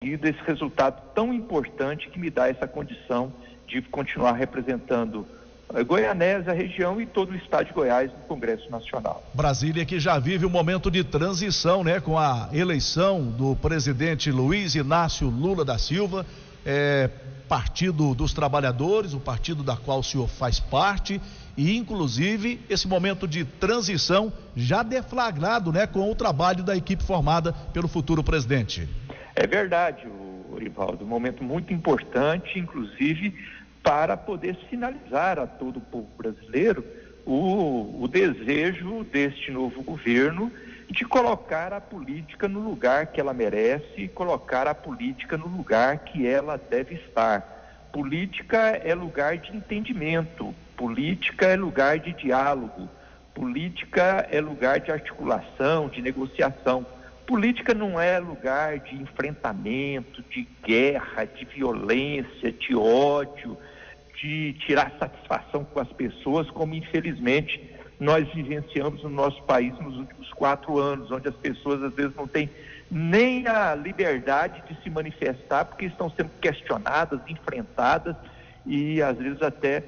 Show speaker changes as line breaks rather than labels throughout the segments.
esse resultado tão importante que me dá essa condição de continuar representando Goianésia, a região e todo o estado de Goiás no Congresso Nacional.
Brasília que já vive um momento de transição, né, com a eleição do presidente Luiz Inácio Lula da Silva, Partido dos Trabalhadores, o partido da qual o senhor faz parte, e inclusive esse momento de transição já deflagrado, né, com o trabalho da equipe formada pelo futuro presidente.
É verdade, Orivaldo, um momento muito importante, inclusive para poder sinalizar a todo o povo brasileiro o desejo deste novo governo de colocar a política no lugar que ela merece, colocar a política no lugar que ela deve estar. Política é lugar de entendimento, política é lugar de diálogo, política é lugar de articulação, de negociação. Política não é lugar de enfrentamento, de guerra, de violência, de ódio, de tirar satisfação com as pessoas, como infelizmente nós vivenciamos no nosso país nos últimos 4 anos, onde as pessoas às vezes não têm nem a liberdade de se manifestar, porque estão sendo questionadas, enfrentadas e às vezes até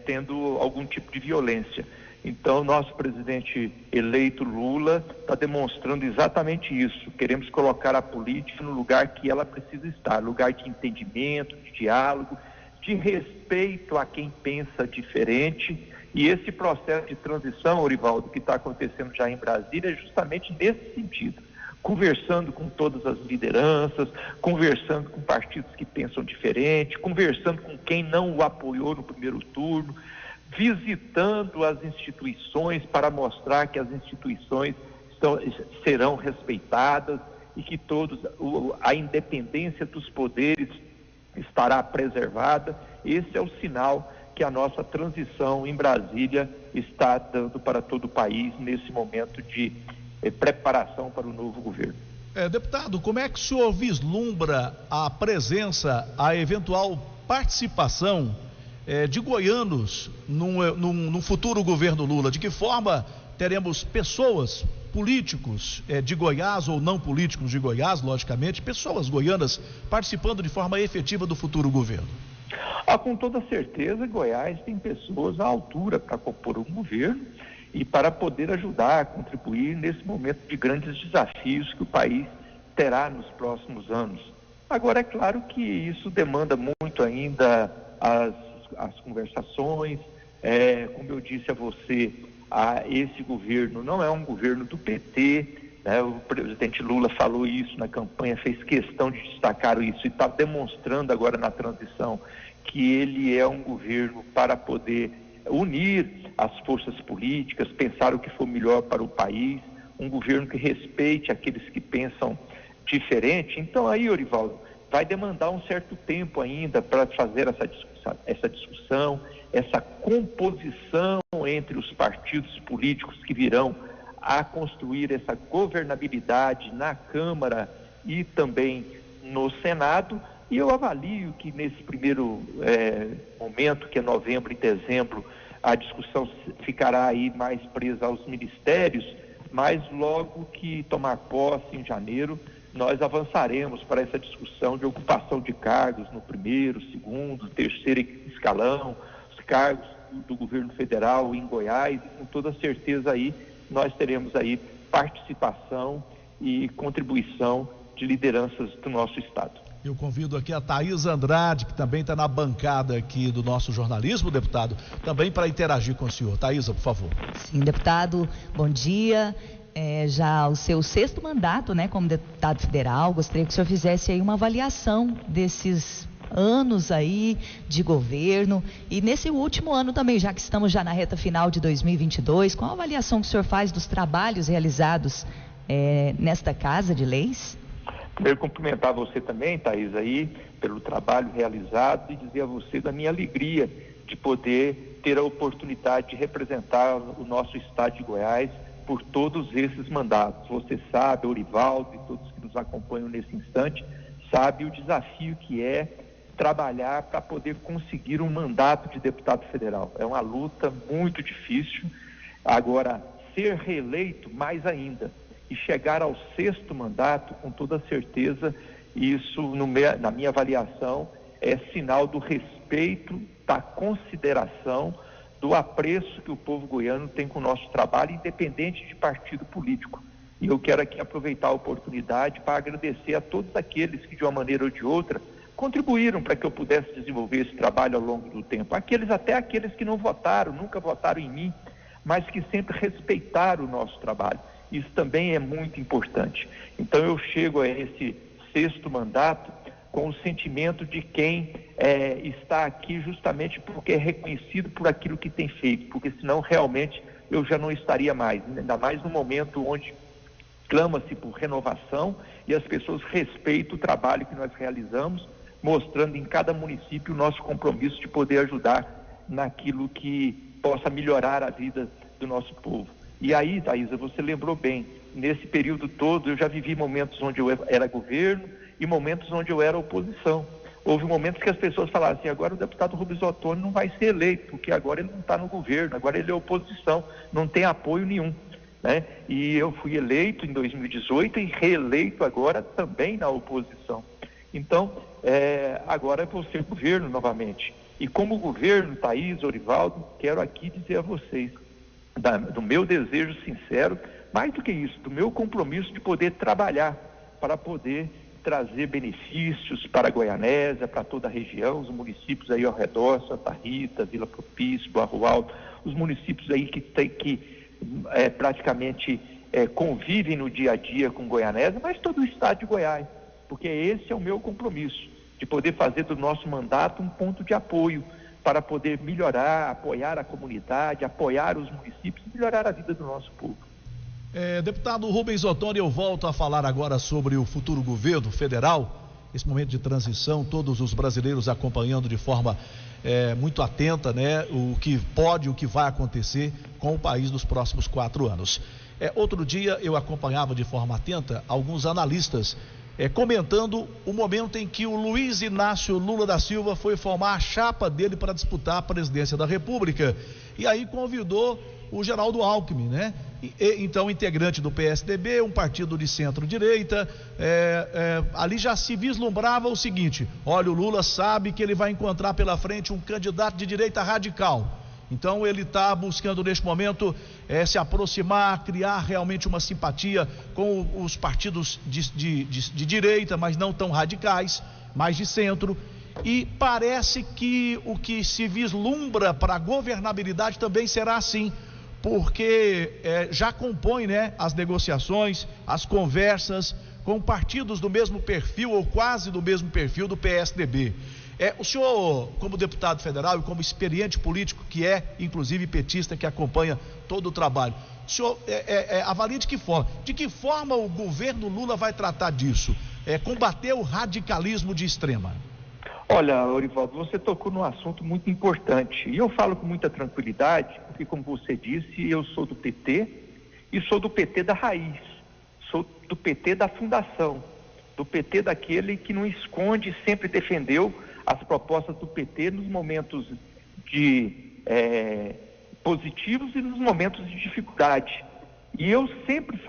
tendo algum tipo de violência. Então, nosso presidente eleito Lula está demonstrando exatamente isso. Queremos colocar a política no lugar que ela precisa estar, lugar de entendimento, de diálogo, de respeito a quem pensa diferente. E esse processo de transição, Orivaldo, que está acontecendo já em Brasília, é justamente nesse sentido. Conversando com todas as lideranças, conversando com partidos que pensam diferente, conversando com quem não o apoiou no primeiro turno, visitando as instituições para mostrar que as instituições serão respeitadas e que a independência dos poderes estará preservada. Esse é o sinal que a nossa transição em Brasília está dando para todo o país nesse momento de preparação para o novo governo.
Deputado, como é que o senhor vislumbra a presença, a eventual participação de goianos num futuro governo Lula? De que forma teremos pessoas, políticos de Goiás ou não políticos de Goiás, logicamente, pessoas goianas participando de forma efetiva do futuro governo?
Com toda certeza, Goiás tem pessoas à altura para compor um governo e para poder ajudar, contribuir nesse momento de grandes desafios que o país terá nos próximos anos. Agora, é claro que isso demanda muito ainda as conversações. Como eu disse a você, esse governo não é um governo do PT, né? O presidente Lula falou isso na campanha, fez questão de destacar isso e está demonstrando agora na transição que ele é um governo para poder unir as forças políticas, pensar o que for melhor para o país, um governo que respeite aqueles que pensam diferente. Então aí, Orivaldo, vai demandar um certo tempo ainda para fazer essa discussão, essa composição entre os partidos políticos que virão a construir essa governabilidade na Câmara e também no Senado. E eu avalio que nesse primeiro momento, que é novembro e dezembro, a discussão ficará aí mais presa aos ministérios, mas logo que tomar posse em janeiro, nós avançaremos para essa discussão de ocupação de cargos no primeiro, segundo, terceiro escalão, os cargos do governo federal em Goiás, e com toda certeza aí nós teremos aí participação e contribuição de lideranças do nosso estado.
Eu convido aqui a Thaís Andrade, que também está na bancada aqui do nosso jornalismo, deputado, também para interagir com o senhor. Thaísa, por favor.
Sim, deputado, bom dia. Já o seu 6º mandato, né, como deputado federal, gostaria que o senhor fizesse aí uma avaliação desses anos aí de governo e nesse último ano também, já que estamos já na reta final de 2022, qual a avaliação que o senhor faz dos trabalhos realizados nesta Casa de Leis?
Primeiro, cumprimentar você também, Thaís, aí, pelo trabalho realizado e dizer a você da minha alegria de poder ter a oportunidade de representar o nosso estado de Goiás por todos esses mandatos. Você sabe, Orivaldo e todos que nos acompanham nesse instante, sabe o desafio que é trabalhar para poder conseguir um mandato de deputado federal. É uma luta muito difícil. Agora, ser reeleito, mais ainda. e chegar ao 6º mandato, com toda certeza, isso, na minha avaliação, é sinal do respeito, da consideração, do apreço que o povo goiano tem com o nosso trabalho, independente de partido político. E eu quero aqui aproveitar a oportunidade para agradecer a todos aqueles que, de uma maneira ou de outra, contribuíram para que eu pudesse desenvolver esse trabalho ao longo do tempo. Até aqueles que não votaram, nunca votaram em mim, mas que sempre respeitaram o nosso trabalho. Isso também é muito importante. Então eu chego a esse 6º mandato com o sentimento de quem está aqui justamente porque é reconhecido por aquilo que tem feito, porque senão realmente eu já não estaria mais, ainda mais no momento onde clama-se por renovação e as pessoas respeitam o trabalho que nós realizamos, mostrando em cada município o nosso compromisso de poder ajudar naquilo que possa melhorar a vida do nosso povo. E aí, Thaisa, você lembrou bem, nesse período todo eu já vivi momentos onde eu era governo e momentos onde eu era oposição. Houve momentos que as pessoas falaram assim, agora o deputado Rubens Ottoni não vai ser eleito, porque agora ele não está no governo, agora ele é oposição, não tem apoio nenhum, né? E eu fui eleito em 2018 e reeleito agora também na oposição. Então, agora eu vou ser governo novamente. E como governo, Thaisa, Orivaldo, quero aqui dizer a vocês, do meu desejo sincero, mais do que isso, do meu compromisso de poder trabalhar para poder trazer benefícios para a Goianésia, para toda a região, os municípios aí ao redor, Santa Rita, Vila Propício, Barro Alto, os municípios aí que praticamente convivem no dia a dia com Goianésia, mas todo o estado de Goiás, porque esse é o meu compromisso, de poder fazer do nosso mandato um ponto de apoio para poder melhorar, apoiar a comunidade, apoiar os municípios e melhorar a vida do nosso povo.
Deputado Rubens Ottoni, eu volto a falar agora sobre o futuro governo federal, esse momento de transição, todos os brasileiros acompanhando de forma muito atenta, né, o que pode, o que vai acontecer com o país nos próximos 4 anos. Outro dia eu acompanhava de forma atenta alguns analistas comentando o momento em que o Luiz Inácio Lula da Silva foi formar a chapa dele para disputar a presidência da República, e aí convidou o Geraldo Alckmin, né? Então, integrante do PSDB, um partido de centro-direita, ali já se vislumbrava o seguinte: olha, o Lula sabe que ele vai encontrar pela frente um candidato de direita radical. Então ele está buscando neste momento se aproximar, criar realmente uma simpatia com os partidos de direita, mas não tão radicais, mais de centro. E parece que o que se vislumbra para a governabilidade também será assim, porque já compõe, né, as negociações, as conversas com partidos do mesmo perfil ou quase do mesmo perfil do PSDB. O senhor, como deputado federal e como experiente político, que é inclusive petista, que acompanha todo o trabalho, o senhor avalia de que forma? De que forma o governo Lula vai tratar disso? Combater o radicalismo de extrema?
Olha, Orivaldo, você tocou num assunto muito importante. E eu falo com muita tranquilidade, porque, como você disse, eu sou do PT e sou do PT da raiz. Sou do PT da fundação, do PT daquele que não esconde, sempre defendeu as propostas do PT nos momentos positivos e nos momentos de dificuldade. E eu sempre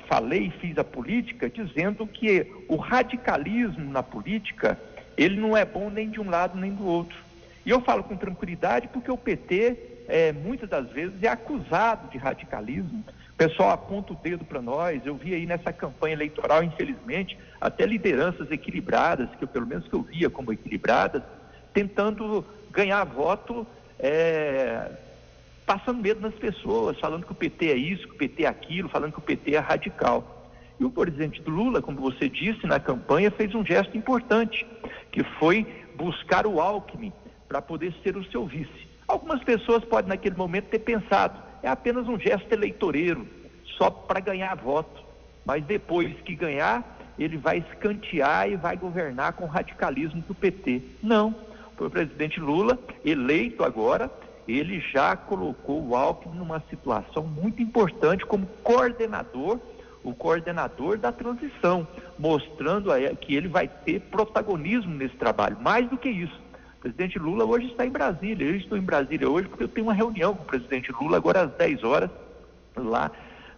falei e fiz a política dizendo que o radicalismo na política, ele não é bom nem de um lado nem do outro. E eu falo com tranquilidade porque o PT, muitas das vezes, é acusado de radicalismo. O pessoal aponta o dedo para nós. Eu vi aí nessa campanha eleitoral, infelizmente, até lideranças equilibradas, que eu, pelo menos que eu via como equilibradas, tentando ganhar voto, passando medo nas pessoas, falando que o PT é isso, que o PT é aquilo, falando que o PT é radical. E o presidente Lula, como você disse, na campanha fez um gesto importante, que foi buscar o Alckmin para poder ser o seu vice. Algumas pessoas podem naquele momento ter pensado, é apenas um gesto eleitoreiro, só para ganhar voto. Mas depois que ganhar, ele vai escantear e vai governar com o radicalismo do PT. Não, o presidente Lula, eleito agora, ele já colocou o Alckmin numa situação muito importante como coordenador, o coordenador da transição, mostrando que ele vai ter protagonismo nesse trabalho. Mais do que isso, o presidente Lula hoje está em Brasília. Eu estou em Brasília hoje porque eu tenho uma reunião com o presidente Lula agora às 10 horas, lá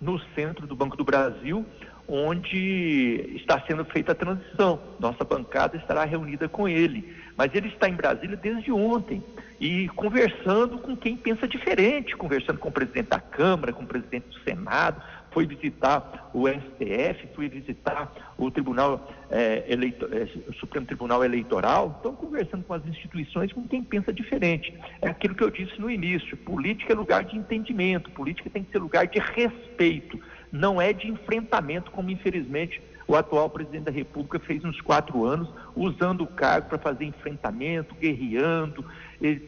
no centro do Banco do Brasil, onde está sendo feita a transição. Nossa bancada estará reunida com ele, mas ele está em Brasília desde ontem e conversando com quem pensa diferente, conversando com o presidente da Câmara, com o presidente do Senado, foi visitar o STF, foi visitar o o Supremo Tribunal Eleitoral. Estão conversando com as instituições, com quem pensa diferente. É aquilo que eu disse no início: política é lugar de entendimento, política tem que ser lugar de respeito, não é de enfrentamento, como infelizmente o atual presidente da República fez nos 4 anos, usando o cargo para fazer enfrentamento, guerreando,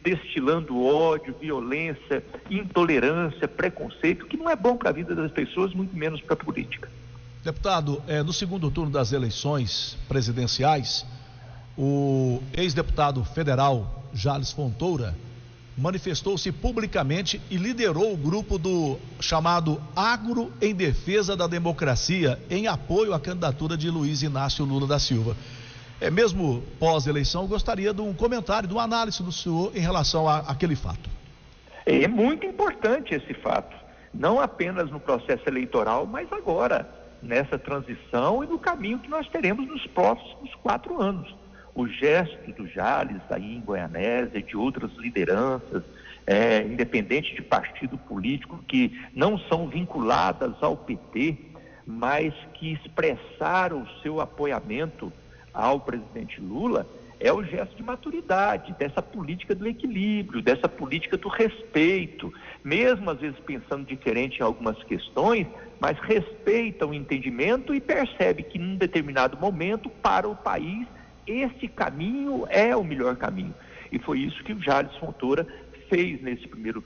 destilando ódio, violência, intolerância, preconceito, que não é bom para a vida das pessoas, muito menos para a política.
Deputado, no segundo turno das eleições presidenciais, o ex-deputado federal Jales Fontoura manifestou-se publicamente e liderou o grupo do chamado Agro em Defesa da Democracia, em apoio à candidatura de Luiz Inácio Lula da Silva. Mesmo pós-eleição, gostaria de um comentário, de uma análise do senhor em relação àquele fato.
É muito importante esse fato, não apenas no processo eleitoral, mas agora, nessa transição e no caminho que nós teremos nos próximos 4 anos. O gesto do Jales aí em Goianésia, de outras lideranças, independente de partido político, que não são vinculadas ao PT, mas que expressaram o seu apoiamento ao presidente Lula, é o gesto de maturidade, dessa política do equilíbrio, dessa política do respeito, mesmo às vezes pensando diferente em algumas questões, mas respeita o entendimento e percebe que num determinado momento, para o país, esse caminho é o melhor caminho. E foi isso que o Jales Fontoura fez nesse primeiro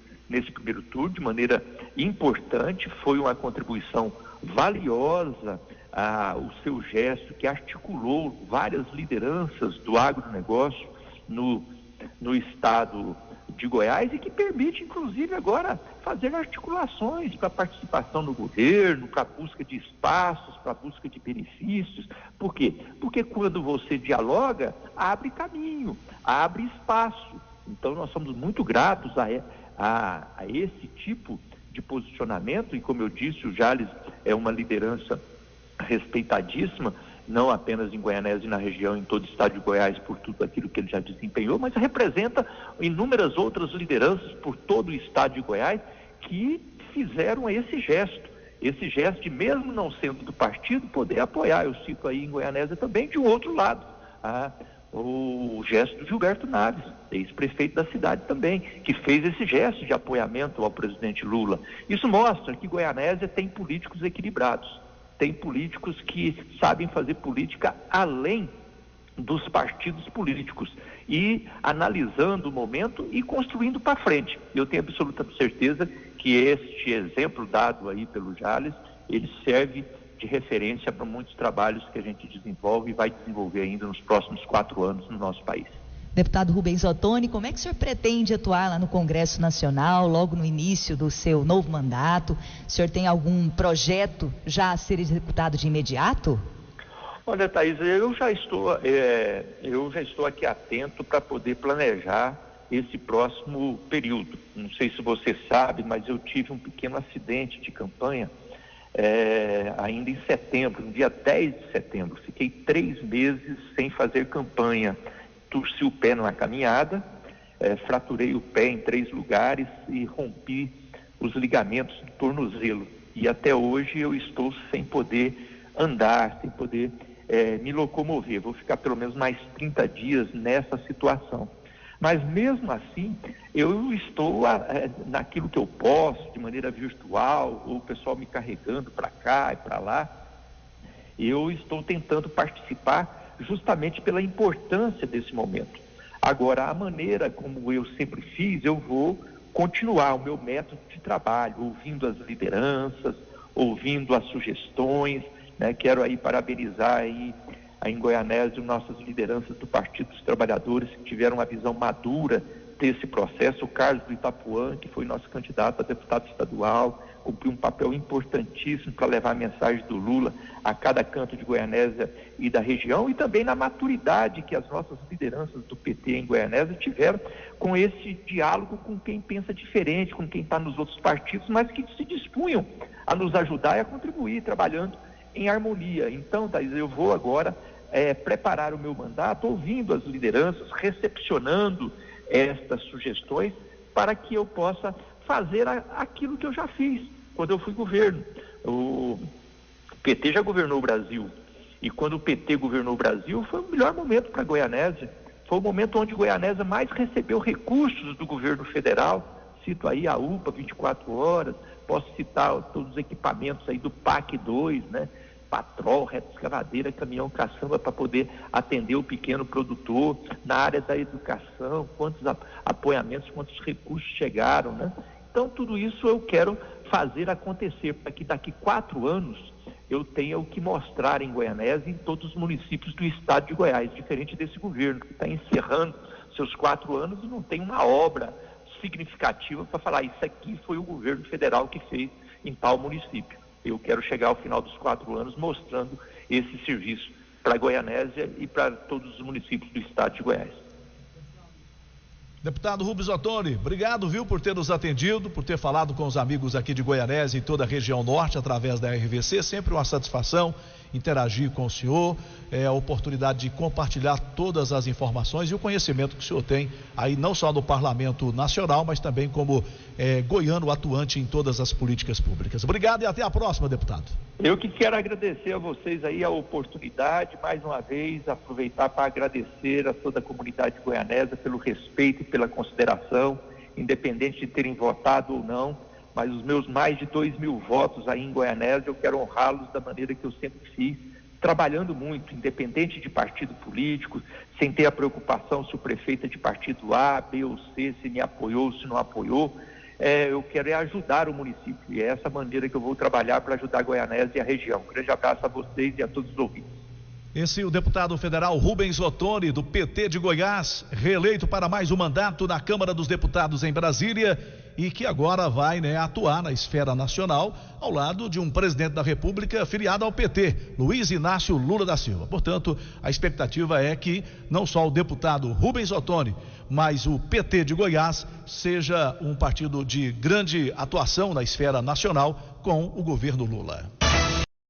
turno, de maneira importante. Foi uma contribuição valiosa, o seu gesto que articulou várias lideranças do agronegócio no estado de Goiás e que permite, inclusive, agora fazer articulações para participação no governo, para busca de espaços, para busca de benefícios. Por quê? Porque quando você dialoga, abre caminho, abre espaço. Então, nós somos muito gratos a esse tipo de posicionamento e, como eu disse, o Jales é uma liderança respeitadíssima, não apenas em Goianésia e na região, em todo o estado de Goiás, por tudo aquilo que ele já desempenhou, mas representa inúmeras outras lideranças por todo o estado de Goiás que fizeram esse gesto de, mesmo não sendo do partido, poder apoiar. Eu cito aí em Goianésia também, de um outro lado, o gesto do Gilberto Naves, ex-prefeito da cidade também, que fez esse gesto de apoiamento ao presidente Lula. Isso mostra que Goianésia tem políticos equilibrados, tem políticos que sabem fazer política além dos partidos políticos e analisando o momento e construindo para frente. Eu tenho absoluta certeza que este exemplo dado aí pelo Jales, ele serve de referência para muitos trabalhos que a gente desenvolve e vai desenvolver ainda nos próximos 4 anos no nosso país.
Deputado Rubens Ottoni, como é que o senhor pretende atuar lá no Congresso Nacional, logo no início do seu novo mandato? O senhor tem algum projeto já a ser executado de imediato?
Olha, Thaís, eu já estou aqui atento para poder planejar esse próximo período. Não sei se você sabe, mas eu tive um pequeno acidente de campanha ainda em setembro, no dia 10 de setembro. Fiquei 3 meses sem fazer campanha. Torci o pé numa caminhada, fraturei o pé em 3 lugares e rompi os ligamentos do tornozelo. E até hoje eu estou sem poder andar, sem poder me locomover. Vou ficar pelo menos mais 30 dias nessa situação. Mas mesmo assim, eu estou naquilo que eu posso, de maneira virtual, ou o pessoal me carregando para cá e para lá. Eu estou tentando participar justamente pela importância desse momento. Agora, a maneira como eu sempre fiz, eu vou continuar o meu método de trabalho, ouvindo as lideranças, ouvindo as sugestões, né? Quero aí parabenizar aí em Goianésia nossas lideranças do Partido dos Trabalhadores que tiveram uma visão madura desse processo. O Carlos do Itapuã, que foi nosso candidato a deputado estadual, cumpriu um papel importantíssimo para levar a mensagem do Lula a cada canto de Goianésia e da região, e também na maturidade que as nossas lideranças do PT em Goianésia tiveram com esse diálogo com quem pensa diferente, com quem está nos outros partidos, mas que se dispunham a nos ajudar e a contribuir, trabalhando em harmonia. Então, Thaís, eu vou agora preparar o meu mandato, ouvindo as lideranças, recepcionando estas sugestões, para que eu possa fazer aquilo que eu já fiz quando eu fui governo. O PT já governou o Brasil, e quando o PT governou o Brasil foi o melhor momento para Goianésia. Foi o momento onde Goianésia mais recebeu recursos do governo federal. Cito aí a UPA 24 horas, posso citar todos os equipamentos aí do PAC 2, né? Patrol, reta escavadeira, caminhão caçamba, para poder atender o pequeno produtor. Na área da educação, quantos apoiamentos, quantos recursos chegaram, né? Então, tudo isso eu quero fazer acontecer, para que daqui 4 anos eu tenha o que mostrar em Goianésia e em todos os municípios do estado de Goiás, diferente desse governo, que está encerrando seus 4 anos e não tem uma obra significativa para falar: isso aqui foi o governo federal que fez em tal município. Eu quero chegar ao final dos 4 anos mostrando esse serviço para Goianésia e para todos os municípios do estado de Goiás.
Deputado Rubens Ottoni, obrigado, viu, por ter nos atendido, por ter falado com os amigos aqui de Goianésia e toda a região norte através da RVC. Sempre uma satisfação interagir com o senhor, a oportunidade de compartilhar todas as informações e o conhecimento que o senhor tem aí, não só no Parlamento Nacional, mas também como goiano atuante em todas as políticas públicas. Obrigado e até a próxima, deputado.
Eu que quero agradecer a vocês aí a oportunidade, mais uma vez, aproveitar para agradecer a toda a comunidade goianesa pelo respeito e pela consideração, independente de terem votado ou não, mas os meus mais de 2.000 votos aí em Goianésia, eu quero honrá-los da maneira que eu sempre fiz, trabalhando muito, independente de partido político, sem ter a preocupação se o prefeito é de partido A, B ou C, se me apoiou, se não apoiou. Eu quero ajudar o município, e é essa maneira que eu vou trabalhar para ajudar a Goianésia e a região. Um grande abraço a vocês e a todos os ouvintes.
Esse é o deputado federal Rubens Ottoni, do PT de Goiás, reeleito para mais um mandato na Câmara dos Deputados em Brasília, e que agora vai atuar na esfera nacional ao lado de um presidente da República filiado ao PT, Luiz Inácio Lula da Silva. Portanto, a expectativa é que não só o deputado Rubens Ottoni, mas o PT de Goiás seja um partido de grande atuação na esfera nacional com o governo Lula.